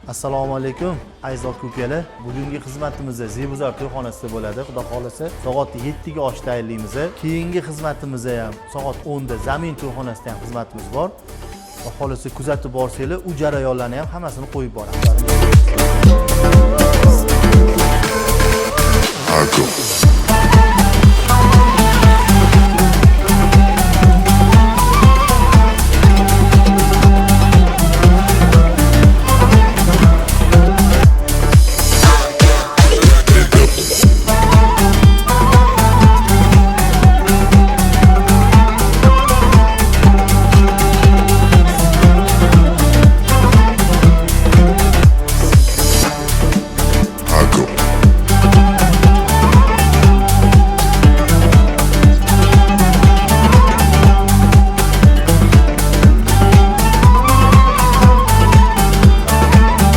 Assalomu alaykum aziz aka-ukalar. Bugungi xizmatimiz Zebuzor to'yxonasida bo'ladi. Xudo xolasa soat 7 ga osh tayinlaymiz. Keyingi xizmatimiz ham soat 10 da Zamin to'yxonasida ham xizmatimiz bor. Xudo xolasa kuzatib borsanglar, u jarayonlarni ham hammasini qo'yib boramiz.